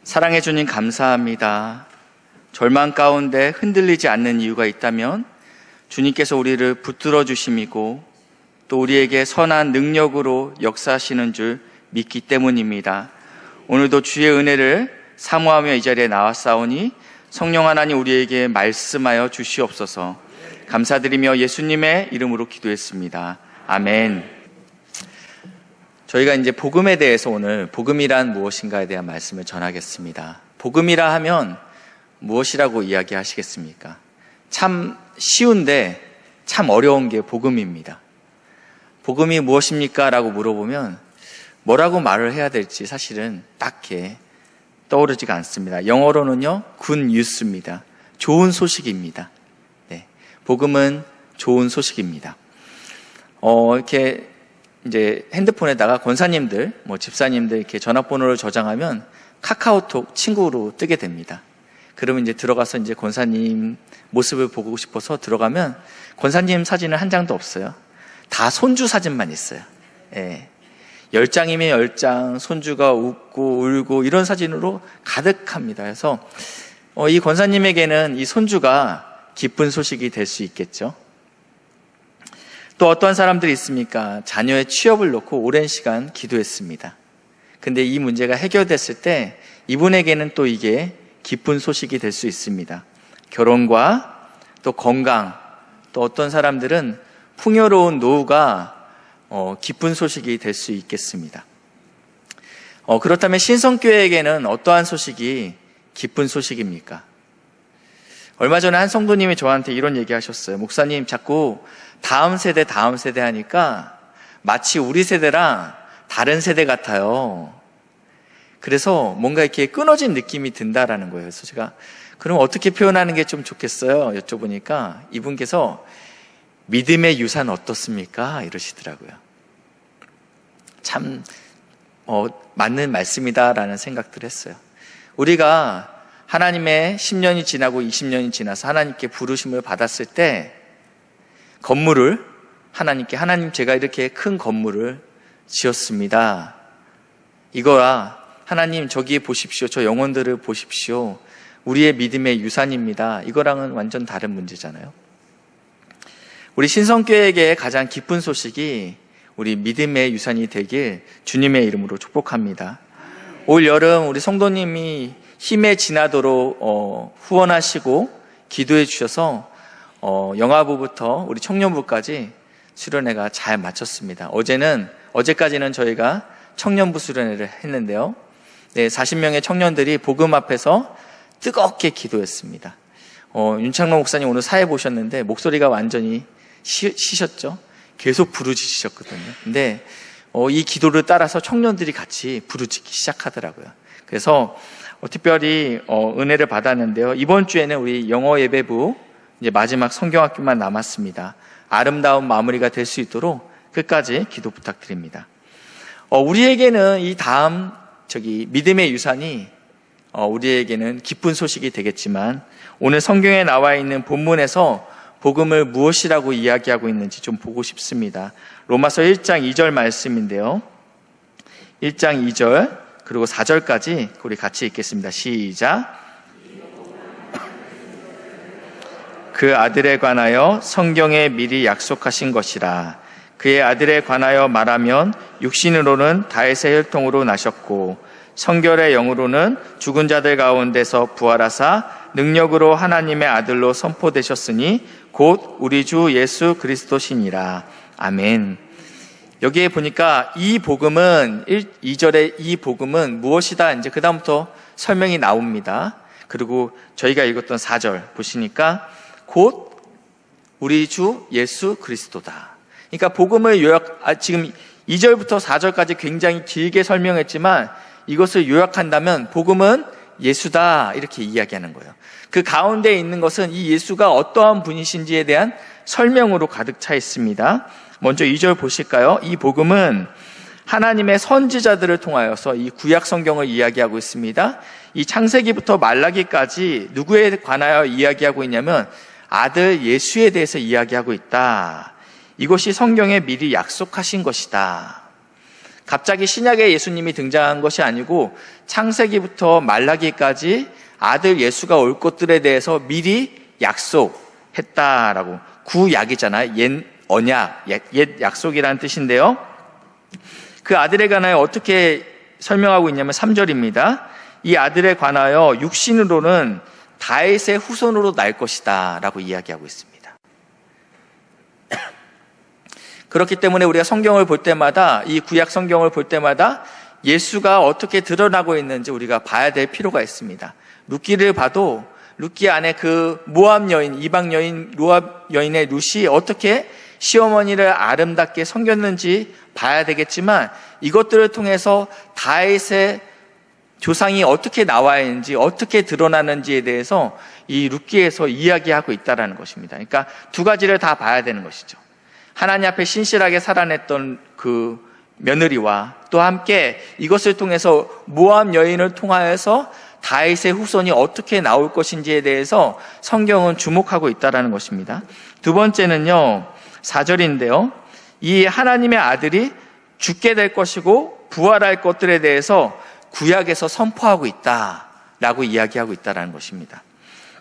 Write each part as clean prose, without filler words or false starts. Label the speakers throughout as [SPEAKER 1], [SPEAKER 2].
[SPEAKER 1] 사랑해 주님 감사합니다. 절망 가운데 흔들리지 않는 이유가 있다면 주님께서 우리를 붙들어 주심이고 또 우리에게 선한 능력으로 역사하시는 줄 믿기 때문입니다. 오늘도 주의 은혜를 사모하며 이 자리에 나왔사오니 성령 하나님 우리에게 말씀하여 주시옵소서. 감사드리며 예수님의 이름으로 기도했습니다. 아멘. 저희가 이제 복음에 대해서 오늘 복음이란 무엇인가에 대한 말씀을 전하겠습니다. 복음이라 하면 무엇이라고 이야기하시겠습니까? 참 쉬운데 참 어려운 게 복음입니다. 복음이 무엇입니까? 라고 물어보면 뭐라고 말을 해야 될지 사실은 딱히 떠오르지가 않습니다. 영어로는요, good news입니다. 좋은 소식입니다. 네, 복음은 좋은 소식입니다. 이렇게 이제 핸드폰에다가 권사님들, 집사님들 이렇게 전화번호를 저장하면 카카오톡 친구로 뜨게 됩니다. 그러면 이제 들어가서 이제 권사님 모습을 보고 싶어서 들어가면 권사님 사진은 한 장도 없어요. 다 손주 사진만 있어요. 예. 10장이면 10장, 손주가 웃고 울고 이런 사진으로 가득합니다. 그래서 이 권사님에게는 이 손주가 기쁜 소식이 될 수 있겠죠. 또 어떠한 사람들이 있습니까? 자녀의 취업을 놓고 오랜 시간 기도했습니다. 근데 이 문제가 해결됐을 때 이분에게는 또 이게 기쁜 소식이 될 수 있습니다. 결혼과 또 건강, 또 어떤 사람들은 풍요로운 노후가 기쁜 소식이 될 수 있겠습니다. 그렇다면 신성교회에게는 어떠한 소식이 기쁜 소식입니까? 얼마 전에 한 성도님이 저한테 이런 얘기 하셨어요. 목사님, 자꾸 다음 세대 하니까 마치 우리 세대랑 다른 세대 같아요. 그래서 뭔가 이렇게 끊어진 느낌이 든다라는 거예요. 그래서 제가 그럼 어떻게 표현하는 게 좀 좋겠어요? 여쭤보니까 이분께서 믿음의 유산 어떻습니까? 이러시더라고요. 참 맞는 말씀이다라는 생각들을 했어요. 우리가 하나님의 10년이 지나고 20년이 지나서 하나님께 부르심을 받았을 때 건물을 하나님 제가 이렇게 큰 건물을 지었습니다. 이거야 하나님 저기 보십시오. 저 영혼들을 보십시오. 우리의 믿음의 유산입니다. 이거랑은 완전 다른 문제잖아요. 우리 신성교회에게 가장 기쁜 소식이 우리 믿음의 유산이 되길 주님의 이름으로 축복합니다. 올 여름 우리 성도님이 힘에 지나도록 후원하시고 기도해 주셔서 영아부부터 우리 청년부까지 수련회가 잘 마쳤습니다. 어제까지는 저희가 청년부 수련회를 했는데요. 네, 40명의 청년들이 복음 앞에서 뜨겁게 기도했습니다. 윤창로 목사님 오늘 사회 보셨는데 목소리가 완전히 쉬셨죠? 계속 부르짖으셨거든요. 근데 이 기도를 따라서 청년들이 같이 부르짖기 시작하더라고요. 그래서 특별히 은혜를 받았는데요. 이번 주에는 우리 영어 예배부 이제 마지막 성경학교만 남았습니다. 아름다운 마무리가 될 수 있도록 끝까지 기도 부탁드립니다. 우리에게는 이 다음 믿음의 유산이 우리에게는 기쁜 소식이 되겠지만 오늘 성경에 나와 있는 본문에서 복음을 무엇이라고 이야기하고 있는지 좀 보고 싶습니다. 로마서 1장 2절 말씀인데요. 1장 2절 그리고 4절까지 우리 같이 읽겠습니다. 시작. 그 아들에 관하여 성경에 미리 약속하신 것이라. 그의 아들에 관하여 말하면 육신으로는 다윗의 혈통으로 나셨고 성결의 영으로는 죽은 자들 가운데서 부활하사 능력으로 하나님의 아들로 선포되셨으니 곧 우리 주 예수 그리스도시니라. 아멘. 여기에 보니까 이 복음은 2절의 이 복음은 무엇이다 이제 그 다음부터 설명이 나옵니다. 그리고 저희가 읽었던 4절 보시니까 곧 우리 주 예수 그리스도다. 그러니까 복음을 지금 2절부터 4절까지 굉장히 길게 설명했지만 이것을 요약한다면 복음은 예수다 이렇게 이야기하는 거예요. 그 가운데 있는 것은 이 예수가 어떠한 분이신지에 대한 설명으로 가득 차 있습니다. 먼저 2절 보실까요? 이 복음은 하나님의 선지자들을 통하여서 이 구약 성경을 이야기하고 있습니다. 이 창세기부터 말라기까지 누구에 관하여 이야기하고 있냐면 아들 예수에 대해서 이야기하고 있다. 이것이 성경에 미리 약속하신 것이다. 갑자기 신약에 예수님이 등장한 것이 아니고 창세기부터 말라기까지 아들 예수가 올 것들에 대해서 미리 약속했다라고. 구약이잖아요. 옛 언약, 옛 약속이라는 뜻인데요. 그 아들에 관하여 어떻게 설명하고 있냐면 3절입니다. 이 아들에 관하여 육신으로는 다윗의 후손으로 날 것이다 라고 이야기하고 있습니다. 그렇기 때문에 우리가 성경을 볼 때마다, 이 구약 성경을 볼 때마다 예수가 어떻게 드러나고 있는지 우리가 봐야 될 필요가 있습니다. 룻기를 봐도 룻기 안에 그 모압 여인, 이방 여인, 모압 여인의 룻이 어떻게 시어머니를 아름답게 섬겼는지 봐야 되겠지만, 이것들을 통해서 다윗의 조상이 어떻게 나와야 하는지, 어떻게 드러나는지에 대해서 이 룻기에서 이야기하고 있다는 것입니다. 그러니까 두 가지를 다 봐야 되는 것이죠. 하나님 앞에 신실하게 살아냈던 그 며느리와 또 함께 이것을 통해서 모압 여인을 통하여서 다윗의 후손이 어떻게 나올 것인지에 대해서 성경은 주목하고 있다는 것입니다. 두 번째는요, 4절인데요. 이 하나님의 아들이 죽게 될 것이고 부활할 것들에 대해서 구약에서 선포하고 있다라고 이야기하고 있다는 것입니다.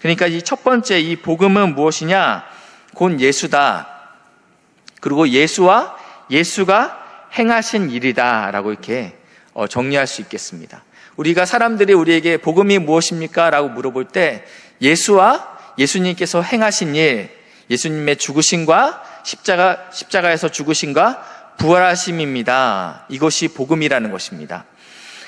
[SPEAKER 1] 그러니까 이 첫 번째 이 복음은 무엇이냐? 곧 예수다. 그리고 예수가 행하신 일이다라고 이렇게 정리할 수 있겠습니다. 우리가 사람들이 우리에게 복음이 무엇입니까? 라고 물어볼 때 예수님께서 행하신 일, 예수님의 죽으심과 십자가에서 죽으심과 부활하심입니다. 이것이 복음이라는 것입니다.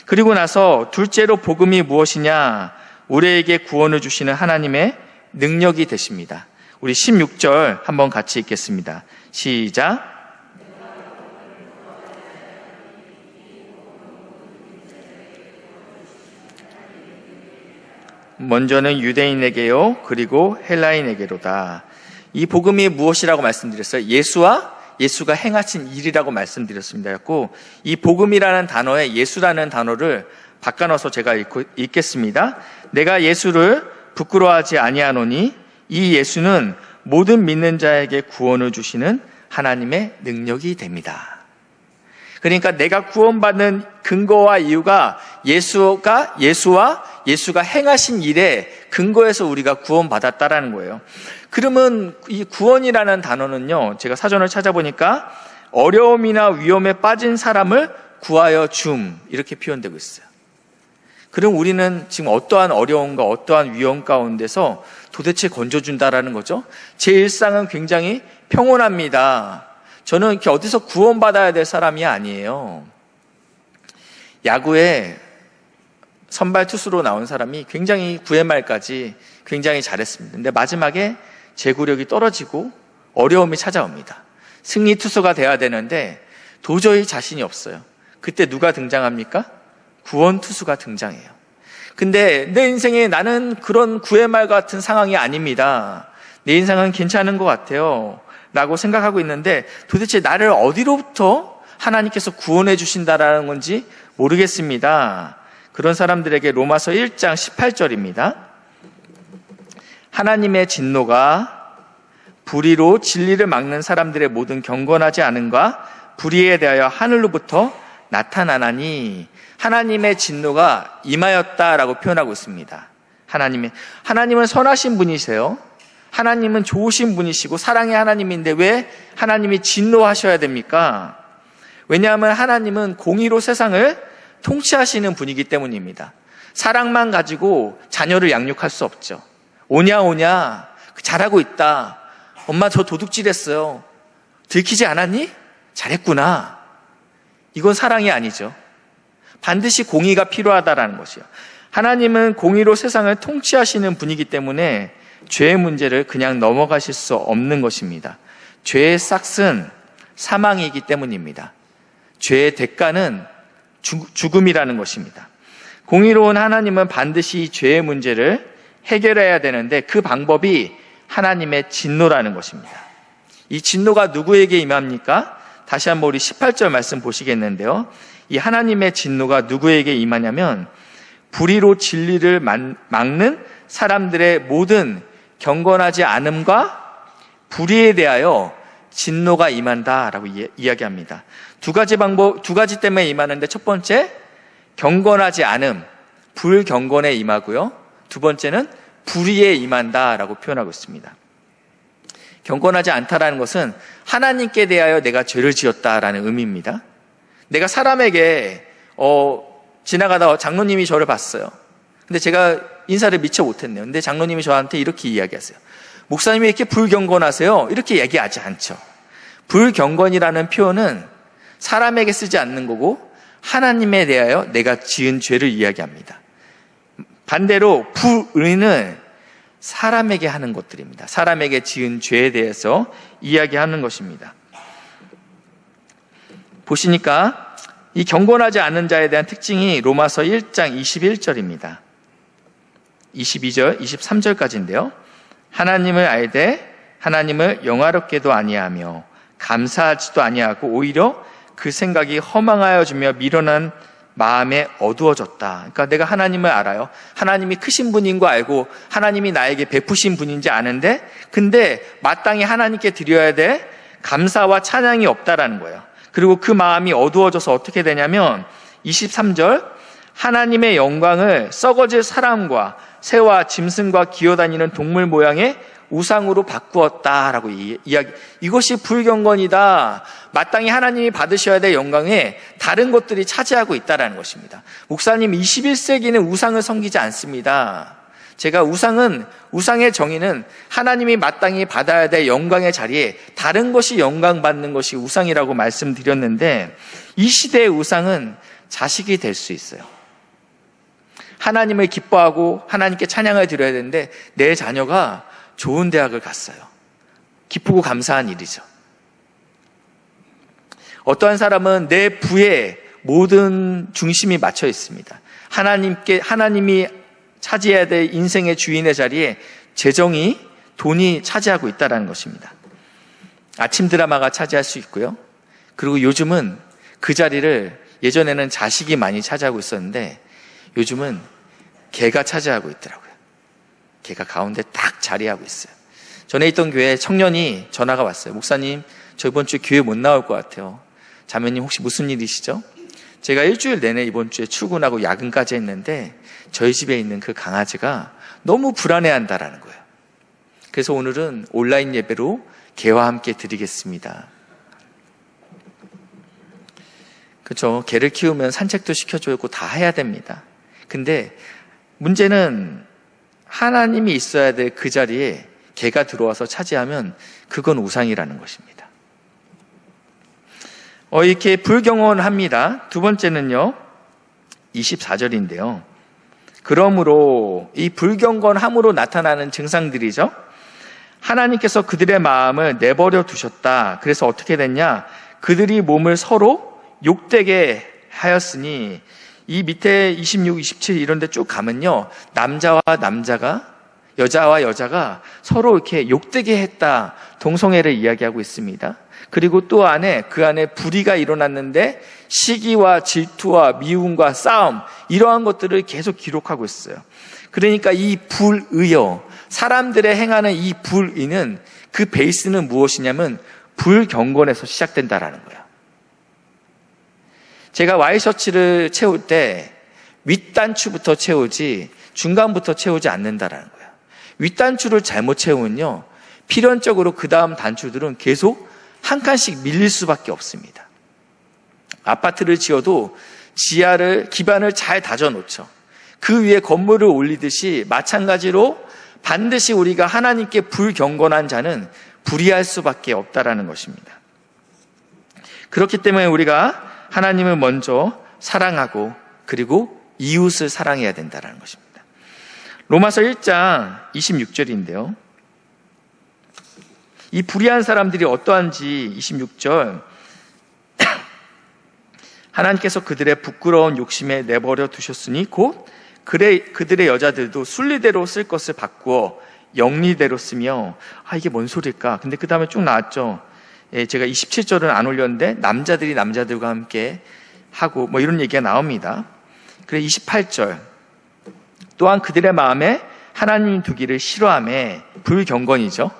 [SPEAKER 1] 그리고 나서 둘째로 복음이 무엇이냐? 우리에게 구원을 주시는 하나님의 능력이 되십니다. 우리 16절 한번 같이 읽겠습니다. 시작. 먼저는 유대인에게요, 그리고 헬라인에게로다. 이 복음이 무엇이라고 말씀드렸어요? 예수가 행하신 일이라고 말씀드렸습니다. 이 복음이라는 단어에 예수라는 단어를 바꿔넣어서 제가 읽겠습니다. 내가 예수를 부끄러워하지 아니하노니 이 예수는 모든 믿는 자에게 구원을 주시는 하나님의 능력이 됩니다. 그러니까 내가 구원받는 근거와 이유가 예수가 행하신 일에 근거해서 우리가 구원받았다라는 거예요. 그러면 이 구원이라는 단어는요, 제가 사전을 찾아보니까 어려움이나 위험에 빠진 사람을 구하여 줌, 이렇게 표현되고 있어요. 그럼 우리는 지금 어떠한 어려움과 어떠한 위험 가운데서 도대체 건져준다라는 거죠. 제 일상은 굉장히 평온합니다. 저는 이렇게 어디서 구원받아야 될 사람이 아니에요. 야구에 선발 투수로 나온 사람이 굉장히 9회 말까지 굉장히 잘했습니다. 근데 마지막에 제구력이 떨어지고 어려움이 찾아옵니다. 승리 투수가 돼야 되는데 도저히 자신이 없어요. 그때 누가 등장합니까? 구원 투수가 등장해요. 근데 내 인생에 나는 그런 9회 말 같은 상황이 아닙니다. 내 인생은 괜찮은 것 같아요. 라고 생각하고 있는데 도대체 나를 어디로부터 하나님께서 구원해 주신다라는 건지 모르겠습니다. 그런 사람들에게 로마서 1장 18절입니다. 하나님의 진노가 불의로 진리를 막는 사람들의 모든 경건하지 않음과 불의에 대하여 하늘로부터 나타나나니, 하나님의 진노가 임하였다라고 표현하고 있습니다. 하나님은 선하신 분이세요. 하나님은 좋으신 분이시고 사랑의 하나님인데 왜 하나님이 진노하셔야 됩니까? 왜냐하면 하나님은 공의로 세상을 통치하시는 분이기 때문입니다. 사랑만 가지고 자녀를 양육할 수 없죠. 오냐 잘하고 있다. 엄마 저 도둑질했어요. 들키지 않았니? 잘했구나. 이건 사랑이 아니죠. 반드시 공의가 필요하다라는 것이요. 하나님은 공의로 세상을 통치하시는 분이기 때문에 죄의 문제를 그냥 넘어가실 수 없는 것입니다. 죄의 싹은 사망이기 때문입니다. 죄의 대가는 죽음이라는 것입니다. 공의로운 하나님은 반드시 죄의 문제를 해결해야 되는데 그 방법이 하나님의 진노라는 것입니다. 이 진노가 누구에게 임합니까? 다시 한번 우리 18절 말씀 보시겠는데요. 이 하나님의 진노가 누구에게 임하냐면 불의로 진리를 막는 사람들의 모든 경건하지 않음과 불의에 대하여 진노가 임한다라고 이야기합니다. 두 가지 때문에 임하는데, 첫 번째, 경건하지 않음, 불경건에 임하고요. 두 번째는 불의에 임한다라고 표현하고 있습니다. 경건하지 않다라는 것은 하나님께 대하여 내가 죄를 지었다라는 의미입니다. 내가 사람에게 지나가다 장로님이 저를 봤어요. 근데 제가 인사를 미처 못했네요. 근데 장로님이 저한테 이렇게 이야기하세요. 목사님이 이렇게 불경건하세요? 이렇게 얘기하지 않죠. 불경건이라는 표현은 사람에게 쓰지 않는 거고 하나님에 대하여 내가 지은 죄를 이야기합니다. 반대로 불의는 사람에게 하는 것들입니다. 사람에게 지은 죄에 대해서 이야기하는 것입니다. 보시니까 이 경건하지 않은 자에 대한 특징이 로마서 1장 21절입니다. 22절, 23절까지인데요. 하나님을 알되 하나님을 영화롭게도 아니하며 감사하지도 아니하고 오히려 그 생각이 허망하여 주며 미련한 마음에 어두워졌다. 그러니까 내가 하나님을 알아요. 하나님이 크신 분인 거 알고 하나님이 나에게 베푸신 분인지 아는데, 근데 마땅히 하나님께 드려야 될 감사와 찬양이 없다라는 거예요. 그리고 그 마음이 어두워져서 어떻게 되냐면 23절, 하나님의 영광을 썩어질 사람과 새와 짐승과 기어다니는 동물 모양의 우상으로 바꾸었다라고 이야기. 이것이 불경건이다. 마땅히 하나님이 받으셔야 될 영광에 다른 것들이 차지하고 있다라는 것입니다. 목사님, 21세기는 우상을 섬기지 않습니다. 제가 우상의 정의는 하나님이 마땅히 받아야 될 영광의 자리에 다른 것이 영광 받는 것이 우상이라고 말씀드렸는데, 이 시대의 우상은 자식이 될 수 있어요. 하나님을 기뻐하고 하나님께 찬양을 드려야 되는데 내 자녀가 좋은 대학을 갔어요. 기쁘고 감사한 일이죠. 어떠한 사람은 내 부에 모든 중심이 맞춰 있습니다. 하나님이 차지해야 될 인생의 주인의 자리에 재정이, 돈이 차지하고 있다는 것입니다. 아침 드라마가 차지할 수 있고요. 그리고 요즘은 그 자리를, 예전에는 자식이 많이 차지하고 있었는데 요즘은 개가 차지하고 있더라고요. 개가 가운데 딱 자리하고 있어요. 전에 있던 교회에 청년이 전화가 왔어요. 목사님, 저 이번 주에 교회 못 나올 것 같아요. 자매님, 혹시 무슨 일이시죠? 제가 일주일 내내 이번 주에 출근하고 야근까지 했는데 저희 집에 있는 그 강아지가 너무 불안해한다라는 거예요. 그래서 오늘은 온라인 예배로 개와 함께 드리겠습니다. 그렇죠. 개를 키우면 산책도 시켜줘야 하고 다 해야 됩니다. 근데 문제는 하나님이 있어야 될 그 자리에 개가 들어와서 차지하면 그건 우상이라는 것입니다. 이렇게 불경건합니다. 두 번째는요, 24절인데요. 그러므로 이 불경건함으로 나타나는 증상들이죠. 하나님께서 그들의 마음을 내버려 두셨다. 그래서 어떻게 됐냐? 그들이 몸을 서로 욕되게 하였으니, 이 밑에 26, 27 이런 데 쭉 가면요, 남자와 남자가, 여자와 여자가 서로 이렇게 욕되게 했다, 동성애를 이야기하고 있습니다. 그리고 또 그 안에 불의가 일어났는데 시기와 질투와 미움과 싸움, 이러한 것들을 계속 기록하고 있어요. 그러니까 이 불의요, 사람들의 행하는 이 불의는, 그 베이스는 무엇이냐면 불경건에서 시작된다라는 거예요. 제가 와이셔츠를 채울 때 윗단추부터 채우지 중간부터 채우지 않는다라는 거예요. 윗단추를 잘못 채우면요, 필연적으로 그 다음 단추들은 계속 한 칸씩 밀릴 수밖에 없습니다. 아파트를 지어도 기반을 잘 다져놓죠. 그 위에 건물을 올리듯이 마찬가지로 반드시 우리가 하나님께 불경건한 자는 불의할 수밖에 없다라는 것입니다. 그렇기 때문에 우리가 하나님을 먼저 사랑하고 그리고 이웃을 사랑해야 된다는 것입니다. 로마서 1장 26절인데요. 이 불의한 사람들이 어떠한지 26절, 하나님께서 그들의 부끄러운 욕심에 내버려 두셨으니 곧 그들의 여자들도 순리대로 쓸 것을 바꾸어 영리대로 쓰며, 이게 뭔 소리일까? 근데 그 다음에 쭉 나왔죠. 제가 27절은 안 올렸는데 남자들이 남자들과 함께 하고 이런 얘기가 나옵니다. 그래 28절, 또한 그들의 마음에 하나님 두기를 싫어하며, 불경건이죠.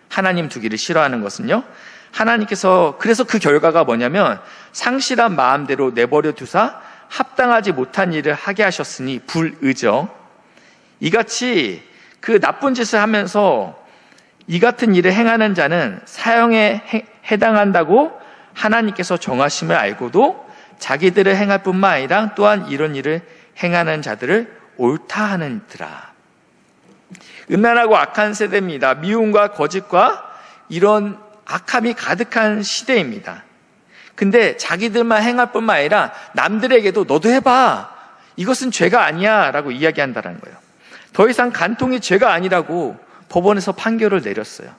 [SPEAKER 1] 하나님 두기를 싫어하는 것은요, 하나님께서, 그래서 그 결과가 뭐냐면 상실한 마음대로 내버려 두사 합당하지 못한 일을 하게 하셨으니 불의죠. 이같이 그 나쁜 짓을 하면서 이 같은 일을 행하는 자는 사형에 해당한다고 하나님께서 정하심을 알고도 자기들을 행할 뿐만 아니라 또한 이런 일을 행하는 자들을 옳다 하는더라. 음란하고 악한 세대입니다. 미움과 거짓과 이런 악함이 가득한 시대입니다. 근데 자기들만 행할 뿐만 아니라 남들에게도 너도 해봐. 이것은 죄가 아니야 라고 이야기한다는 거예요. 더 이상 간통이 죄가 아니라고 법원에서 판결을 내렸어요.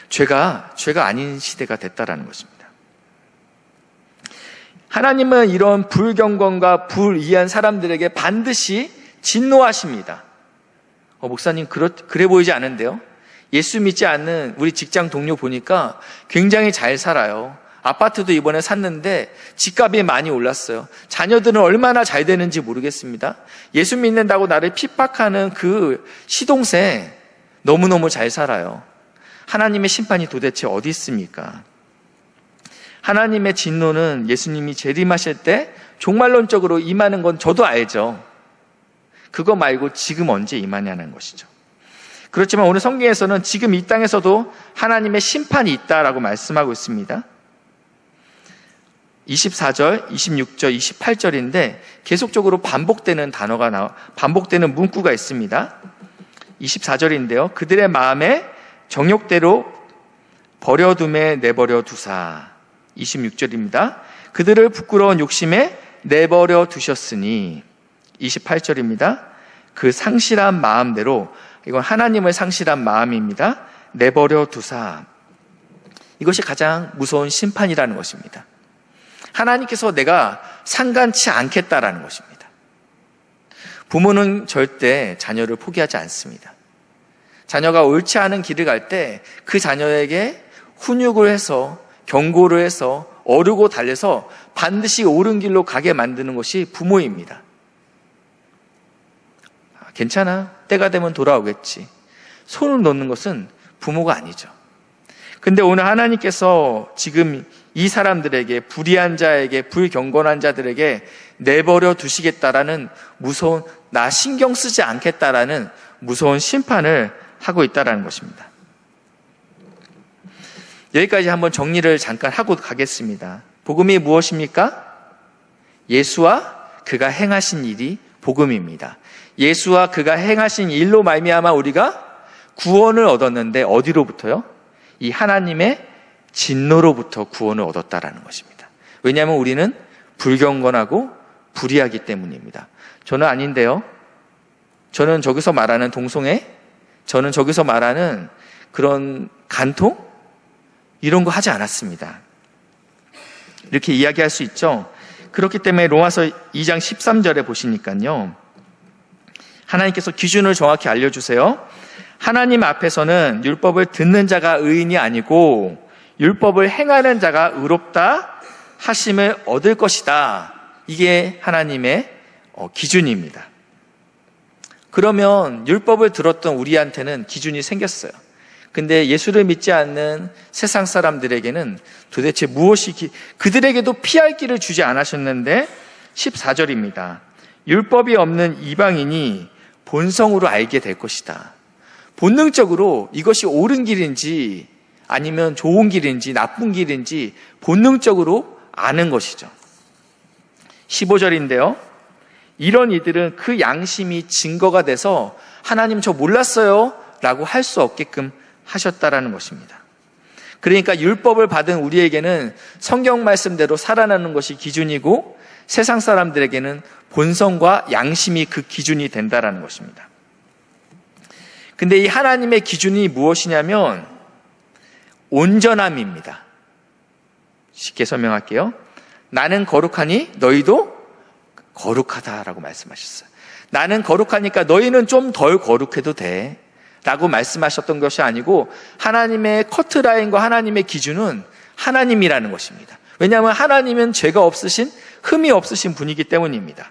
[SPEAKER 1] 죄가 아닌 시대가 됐다라는 것입니다. 하나님은 이런 불경건과 불이한 사람들에게 반드시 진노하십니다. 목사님 그래 보이지 않은데요? 예수 믿지 않는 우리 직장 동료 보니까 굉장히 잘 살아요. 아파트도 이번에 샀는데 집값이 많이 올랐어요. 자녀들은 얼마나 잘 되는지 모르겠습니다. 예수 믿는다고 나를 핍박하는 그 시동생 너무너무 잘 살아요. 하나님의 심판이 도대체 어디 있습니까? 하나님의 진노는 예수님이 재림하실 때 종말론적으로 임하는 건 저도 알죠. 그거 말고 지금 언제 임하냐는 것이죠. 그렇지만 오늘 성경에서는 지금 이 땅에서도 하나님의 심판이 있다라고 말씀하고 있습니다. 24절, 26절, 28절인데 계속적으로 반복되는 반복되는 문구가 있습니다. 24절인데요. 그들의 마음에 정욕대로 버려둠에 내버려 두사. 26절입니다. 그들을 부끄러운 욕심에 내버려 두셨으니. 28절입니다. 그 상실한 마음대로, 이건 하나님을 상실한 마음입니다. 내버려 두사. 이것이 가장 무서운 심판이라는 것입니다. 하나님께서 내가 상관치 않겠다라는 것입니다. 부모는 절대 자녀를 포기하지 않습니다. 자녀가 옳지 않은 길을 갈 때 그 자녀에게 훈육을 해서 경고를 해서 어르고 달래서 반드시 옳은 길로 가게 만드는 것이 부모입니다. 괜찮아. 때가 되면 돌아오겠지. 손을 놓는 것은 부모가 아니죠. 근데 오늘 하나님께서 지금 이 사람들에게, 불의한 자에게, 불경건한 자들에게 내버려 두시겠다라는 무서운, 나 신경 쓰지 않겠다라는 무서운 심판을 하고 있다라는 것입니다. 여기까지 한번 정리를 잠깐 하고 가겠습니다. 복음이 무엇입니까? 예수와 그가 행하신 일이 복음입니다. 예수와 그가 행하신 일로 말미암아 우리가 구원을 얻었는데 어디로부터요? 이 하나님의 진노로부터 구원을 얻었다라는 것입니다. 왜냐하면 우리는 불경건하고 불의하기 때문입니다. 저는 아닌데요. 저는 저기서 말하는 동성애, 저는 저기서 말하는 그런 간통, 이런 거 하지 않았습니다. 이렇게 이야기할 수 있죠. 그렇기 때문에 로마서 2장 13절에 보시니까요. 하나님께서 기준을 정확히 알려주세요. 하나님 앞에서는 율법을 듣는 자가 의인이 아니고 율법을 행하는 자가 의롭다 하심을 얻을 것이다. 이게 하나님의 기준입니다. 그러면 율법을 들었던 우리한테는 기준이 생겼어요. 근데 예수를 믿지 않는 세상 사람들에게는 도대체 무엇이 그들에게도 피할 길을 주지 않으셨는데 14절입니다. 율법이 없는 이방인이 본성으로 알게 될 것이다. 본능적으로 이것이 옳은 길인지 아니면 좋은 길인지 나쁜 길인지 본능적으로 아는 것이죠. 15절인데요. 이런 이들은 그 양심이 증거가 돼서 하나님 저 몰랐어요 라고 할 수 없게끔 하셨다라는 것입니다. 그러니까 율법을 받은 우리에게는 성경 말씀대로 살아나는 것이 기준이고 세상 사람들에게는 본성과 양심이 그 기준이 된다라는 것입니다. 근데 이 하나님의 기준이 무엇이냐면 온전함입니다. 쉽게 설명할게요. 나는 거룩하니 너희도 거룩하다라고 말씀하셨어요. 나는 거룩하니까 너희는 좀 덜 거룩해도 돼 라고 말씀하셨던 것이 아니고 하나님의 커트라인과 하나님의 기준은 하나님이라는 것입니다. 왜냐하면 하나님은 죄가 없으신, 흠이 없으신 분이기 때문입니다.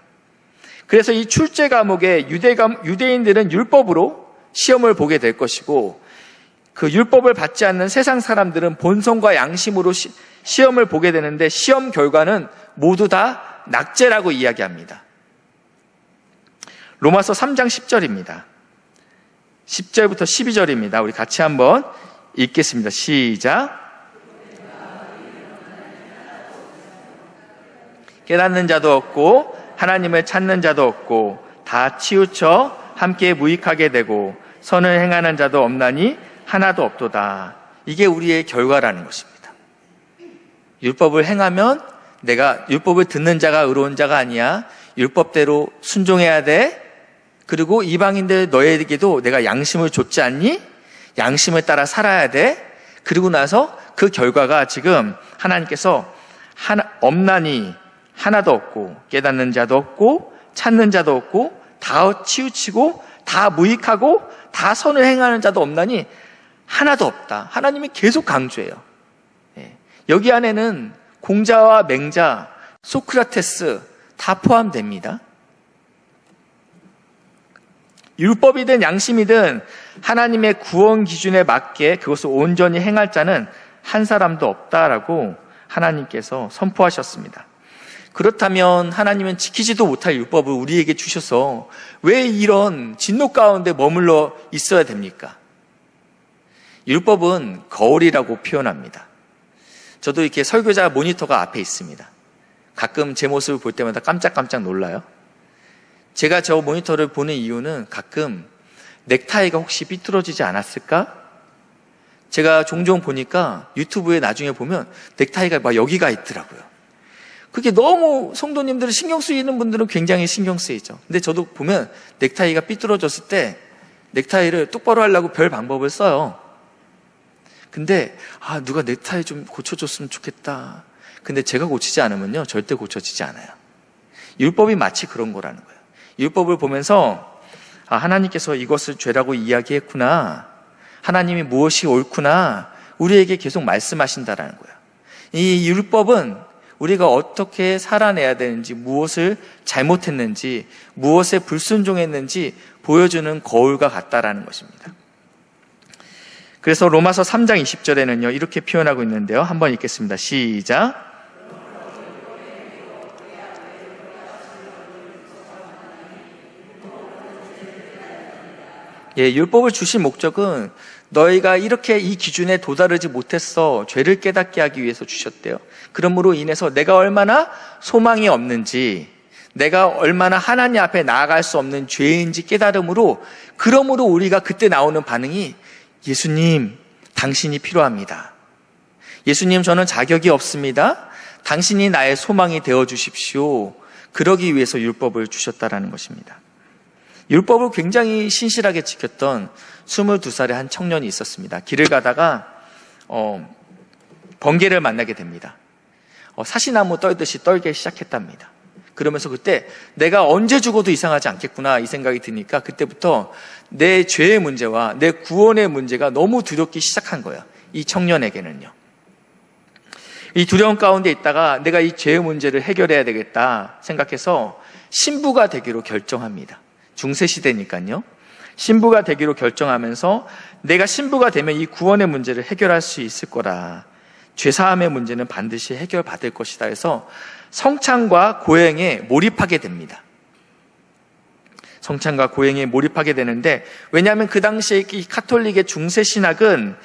[SPEAKER 1] 그래서 이 출제 과목에 유대인들은 율법으로 시험을 보게 될 것이고 그 율법을 받지 않는 세상 사람들은 본성과 양심으로 시험을 보게 되는데 시험 결과는 모두 다 낙제라고 이야기합니다. 로마서 3장 10절입니다. 10절부터 12절입니다. 우리 같이 한번 읽겠습니다. 시작. 깨닫는 자도 없고 하나님을 찾는 자도 없고 다 치우쳐 함께 무익하게 되고 선을 행하는 자도 없나니 하나도 없도다. 이게 우리의 결과라는 것입니다. 율법을 행하면 내가 율법을 듣는 자가 의로운 자가 아니야. 율법대로 순종해야 돼. 그리고 이방인들 너에게도 내가 양심을 줬지 않니? 양심을 따라 살아야 돼. 그리고 나서 그 결과가 지금 하나님께서 없나니 하나도 없고 깨닫는 자도 없고 찾는 자도 없고 다 치우치고 다 무익하고 다 선을 행하는 자도 없나니 하나도 없다. 하나님이 계속 강조해요. 여기 안에는 공자와 맹자, 소크라테스 다 포함됩니다. 율법이든 양심이든 하나님의 구원 기준에 맞게 그것을 온전히 행할 자는 한 사람도 없다라고 하나님께서 선포하셨습니다. 그렇다면 하나님은 지키지도 못할 율법을 우리에게 주셔서 왜 이런 진노 가운데 머물러 있어야 됩니까? 율법은 거울이라고 표현합니다. 저도 이렇게 설교자 모니터가 앞에 있습니다. 가끔 제 모습을 볼 때마다 깜짝깜짝 놀라요. 제가 저 모니터를 보는 이유는 가끔 넥타이가 혹시 삐뚤어지지 않았을까? 제가 종종 보니까 유튜브에 나중에 보면 넥타이가 막 여기가 있더라고요. 그게 너무 성도님들은 신경 쓰이는 분들은 굉장히 신경 쓰이죠. 근데 저도 보면 넥타이가 삐뚤어졌을 때 넥타이를 똑바로 하려고 별 방법을 써요. 근데 누가 넥타이 좀 고쳐줬으면 좋겠다. 근데 제가 고치지 않으면요 절대 고쳐지지 않아요. 율법이 마치 그런 거라는 거예요. 율법을 보면서 하나님께서 이것을 죄라고 이야기했구나. 하나님이 무엇이 옳구나. 우리에게 계속 말씀하신다라는 거예요. 이 율법은 우리가 어떻게 살아내야 되는지, 무엇을 잘못했는지, 무엇에 불순종했는지 보여주는 거울과 같다라는 것입니다. 그래서 로마서 3장 20절에는요 이렇게 표현하고 있는데요. 한번 읽겠습니다. 시작. 율법을 주신 목적은 너희가 이렇게 이 기준에 도달하지 못했어. 죄를 깨닫게 하기 위해서 주셨대요. 그러므로 인해서 내가 얼마나 소망이 없는지, 내가 얼마나 하나님 앞에 나아갈 수 없는 죄인지 깨달음으로, 그러므로 우리가 그때 나오는 반응이 예수님, 당신이 필요합니다. 예수님, 저는 자격이 없습니다. 당신이 나의 소망이 되어 주십시오. 그러기 위해서 율법을 주셨다라는 것입니다. 율법을 굉장히 신실하게 지켰던 22살의 한 청년이 있었습니다. 길을 가다가 번개를 만나게 됩니다. 사시나무 떨듯이 떨기 시작했답니다. 그러면서 그때 내가 언제 죽어도 이상하지 않겠구나 이 생각이 드니까 그때부터 내 죄의 문제와 내 구원의 문제가 너무 두렵기 시작한 거예요. 이 청년에게는요. 이 두려움 가운데 있다가 내가 이 죄의 문제를 해결해야 되겠다 생각해서 신부가 되기로 결정합니다. 중세 시대니까요. 신부가 되기로 결정하면서 내가 신부가 되면 이 구원의 문제를 해결할 수 있을 거라. 죄사함의 문제는 반드시 해결받을 것이다 해서 성찬과 고행에 몰입하게 됩니다. 성찬과 고행에 몰입하게 되는데, 왜냐하면 그 당시에 이 가톨릭의 중세 신학은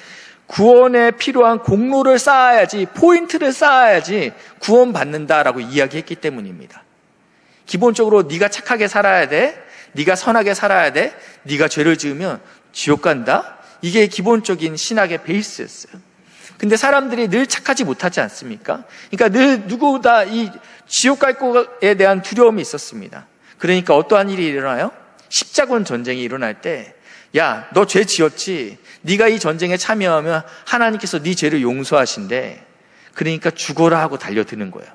[SPEAKER 1] 구원에 필요한 공로를 쌓아야지, 포인트를 쌓아야지 구원받는다라고 이야기했기 때문입니다. 기본적으로 네가 착하게 살아야 돼, 네가 선하게 살아야 돼, 네가 죄를 지으면 지옥 간다. 이게 기본적인 신학의 베이스였어요. 근데 사람들이 늘 착하지 못하지 않습니까? 그러니까 늘 누구보다 이 지옥 갈 거에 대한 두려움이 있었습니다. 그러니까 어떠한 일이 일어나요? 십자군 전쟁이 일어날 때, 야, 너 죄 지었지? 네가 이 전쟁에 참여하면 하나님께서 네 죄를 용서하신대. 그러니까 죽어라 하고 달려드는 거예요.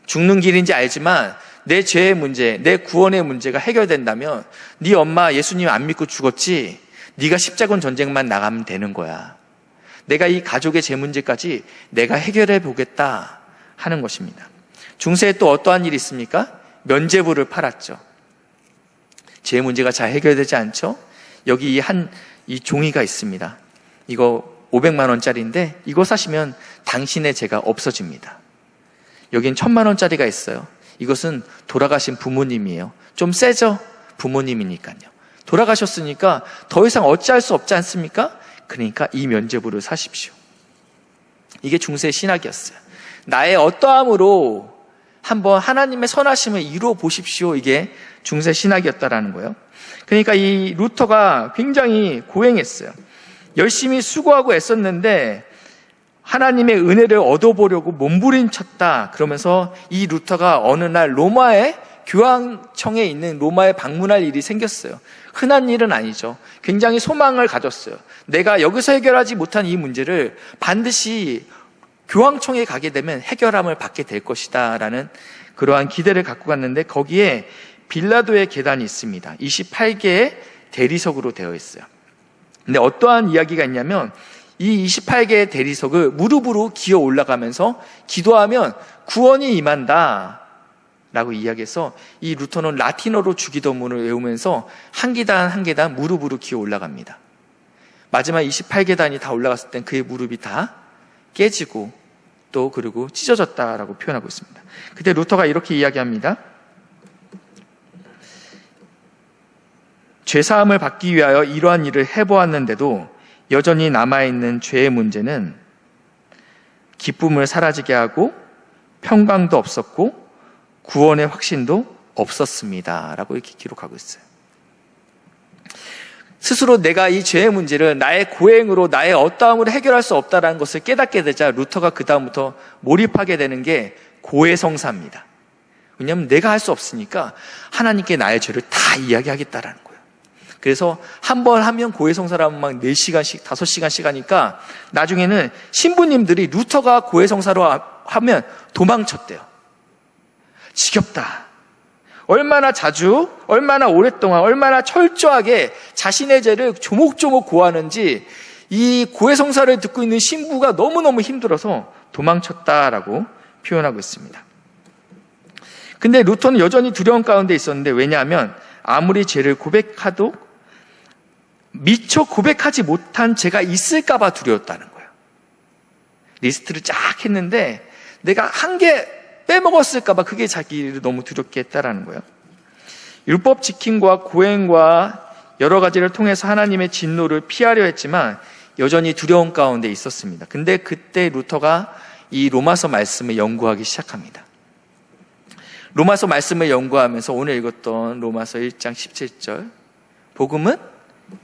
[SPEAKER 1] 죽는 길인지 알지만 내 죄의 문제, 내 구원의 문제가 해결된다면 네 엄마 예수님 안 믿고 죽었지? 네가 십자군 전쟁만 나가면 되는 거야. 내가 이 가족의 죄 문제까지 내가 해결해 보겠다 하는 것입니다. 중세에 또 어떠한 일이 있습니까? 면죄부를 팔았죠. 죄 문제가 잘 해결되지 않죠? 여기 이 종이가 있습니다. 이거 500만 원짜리인데 이거 사시면 당신의 죄가 없어집니다. 여긴 1000만 원짜리가 있어요. 이것은 돌아가신 부모님이에요. 좀 세죠? 부모님이니까요. 돌아가셨으니까 더 이상 어찌할 수 없지 않습니까? 그러니까 이 면죄부를 사십시오. 이게 중세 신학이었어요. 나의 어떠함으로 한번 하나님의 선하심을 이루어 보십시오. 이게 중세 신학이었다라는 거예요. 그러니까 이 루터가 굉장히 고행했어요. 열심히 수고하고 애썼는데 하나님의 은혜를 얻어보려고 몸부림쳤다. 그러면서 이 루터가 어느 날 로마의 교황청에 있는 로마에 방문할 일이 생겼어요. 흔한 일은 아니죠. 굉장히 소망을 가졌어요. 내가 여기서 해결하지 못한 이 문제를 반드시 교황청에 가게 되면 해결함을 받게 될 것이다 라는 그러한 기대를 갖고 갔는데 거기에 빌라도의 계단이 있습니다. 28개의 대리석으로 되어 있어요. 근데 어떠한 이야기가 있냐면 이 28개의 대리석을 무릎으로 기어 올라가면서 기도하면 구원이 임한다 라고 이야기해서 이 루터는 라틴어로 주기도문을 외우면서 한 계단 한 계단 무릎으로 기어 올라갑니다. 마지막 28계단이 다 올라갔을 땐 그의 무릎이 다 깨지고 또 그리고 찢어졌다라고 표현하고 있습니다. 그때 루터가 이렇게 이야기합니다. 죄사함을 받기 위하여 이러한 일을 해보았는데도 여전히 남아있는 죄의 문제는 기쁨을 사라지게 하고 평강도 없었고 구원의 확신도 없었습니다 라고 이렇게 기록하고 있어요. 스스로 내가 이 죄의 문제를 나의 고행으로 나의 어떠함으로 해결할 수 없다는 것을 깨닫게 되자 루터가 그 다음부터 몰입하게 되는 게 고해성사입니다. 왜냐하면 내가 할 수 없으니까 하나님께 나의 죄를 다 이야기하겠다라는 거예요. 그래서 한 번 하면 고해성사라면 막 4시간씩 5시간씩 하니까 나중에는 신부님들이 루터가 고해성사로 하면 도망쳤대요. 지겹다. 얼마나 자주, 얼마나 오랫동안, 얼마나 철저하게 자신의 죄를 조목조목 고하는지 이 고해성사를 듣고 있는 신부가 너무너무 힘들어서 도망쳤다라고 표현하고 있습니다. 근데 루터는 여전히 두려움 가운데 있었는데 왜냐하면 아무리 죄를 고백하도 미처 고백하지 못한 죄가 있을까 봐 두려웠다는 거예요. 리스트를 쫙 했는데 내가 한 개 빼먹었을까 봐 그게 자기를 너무 두렵게 했다라는 거예요. 율법 지킴과 고행과 여러 가지를 통해서 하나님의 진노를 피하려 했지만 여전히 두려움 가운데 있었습니다. 근데 그때 루터가 이 로마서 말씀을 연구하기 시작합니다. 로마서 말씀을 연구하면서 오늘 읽었던 로마서 1장 17절 복음은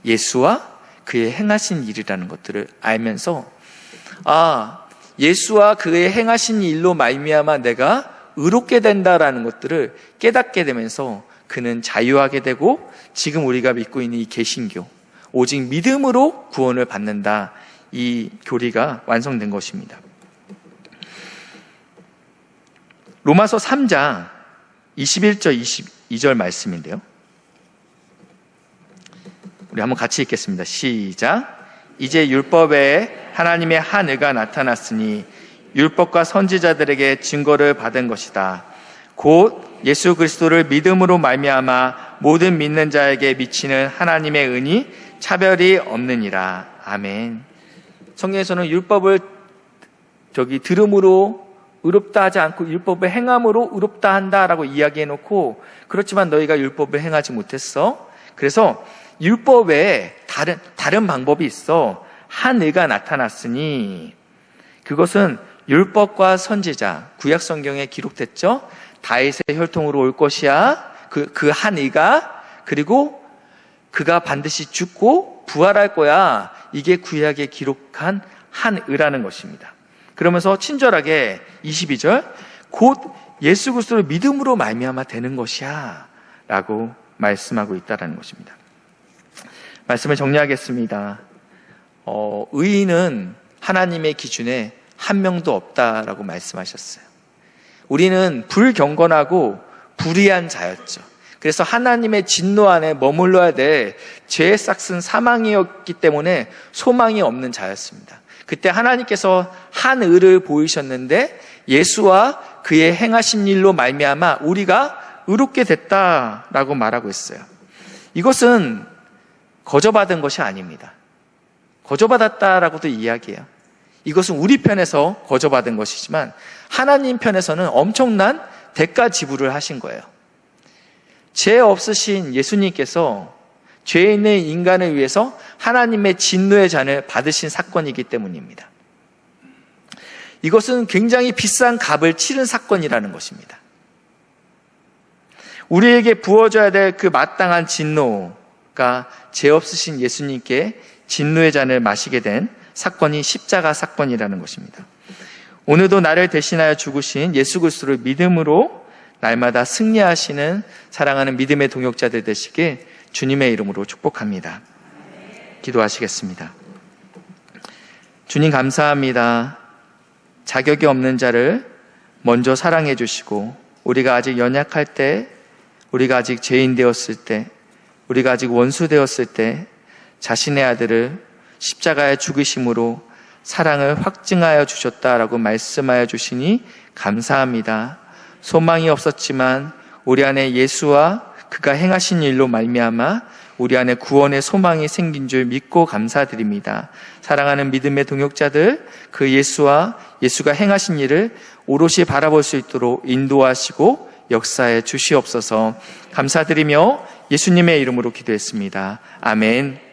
[SPEAKER 1] 예수와 그의 행하신 일이라는 것들을 알면서 예수와 그의 행하신 일로 말미암아 내가 의롭게 된다라는 것들을 깨닫게 되면서 그는 자유하게 되고 지금 우리가 믿고 있는 이 개신교 오직 믿음으로 구원을 받는다 이 교리가 완성된 것입니다. 로마서 3장 21절 22절 말씀인데요. 우리 한번 같이 읽겠습니다. 시작. 이제 율법에 하나님의 한 의가 나타났으니 율법과 선지자들에게 증거를 받은 것이다. 곧 예수 그리스도를 믿음으로 말미암아 모든 믿는 자에게 미치는 하나님의 은이 차별이 없느니라. 아멘. 성경에서는 율법을 들음으로 의롭다 하지 않고 율법을 행함으로 의롭다 한다라고 이야기해놓고 그렇지만 너희가 율법을 행하지 못했어. 그래서 율법 외에 다른 방법이 있어. 한 의가 나타났으니 그것은 율법과 선지자 구약 성경에 기록됐죠. 다윗의 혈통으로 올 것이야. 그 한 의가 그리고 그가 반드시 죽고 부활할 거야. 이게 구약에 기록한 한 의라는 것입니다. 그러면서 친절하게 22절 곧 예수 그리스도를 믿음으로 말미암아 되는 것이야 라고 말씀하고 있다는 것입니다. 말씀을 정리하겠습니다. 의인은 하나님의 기준에 한 명도 없다라고 말씀하셨어요. 우리는 불경건하고 불의한 자였죠. 그래서 하나님의 진노 안에 머물러야 될 죄의 싹슨 사망이었기 때문에 소망이 없는 자였습니다. 그때 하나님께서 한 의를 보이셨는데 예수와 그의 행하신 일로 말미암아 우리가 의롭게 됐다라고 말하고 있어요. 이것은 거저받은 것이 아닙니다. 거저받았다라고도 이야기해요. 이것은 우리 편에서 거저받은 것이지만 하나님 편에서는 엄청난 대가 지불을 하신 거예요. 죄 없으신 예수님께서 죄 있는 인간을 위해서 하나님의 진노의 잔을 받으신 사건이기 때문입니다. 이것은 굉장히 비싼 값을 치른 사건이라는 것입니다. 우리에게 부어져야 될 그 마땅한 진노가 죄 없으신 예수님께 진노의 잔을 마시게 된 사건이 십자가 사건이라는 것입니다. 오늘도 나를 대신하여 죽으신 예수 그리스도를 믿음으로 날마다 승리하시는 사랑하는 믿음의 동역자들 되시길 주님의 이름으로 축복합니다. 기도하시겠습니다. 주님 감사합니다. 자격이 없는 자를 먼저 사랑해 주시고 우리가 아직 연약할 때, 우리가 아직 죄인 되었을 때, 우리가 아직 원수 되었을 때 자신의 아들을 십자가에 죽으심으로 사랑을 확증하여 주셨다라고 말씀하여 주시니 감사합니다. 소망이 없었지만 우리 안에 예수와 그가 행하신 일로 말미암아 우리 안에 구원의 소망이 생긴 줄 믿고 감사드립니다. 사랑하는 믿음의 동역자들, 그 예수와 예수가 행하신 일을 오롯이 바라볼 수 있도록 인도하시고 역사해 주시옵소서. 감사드리며 예수님의 이름으로 기도했습니다. 아멘.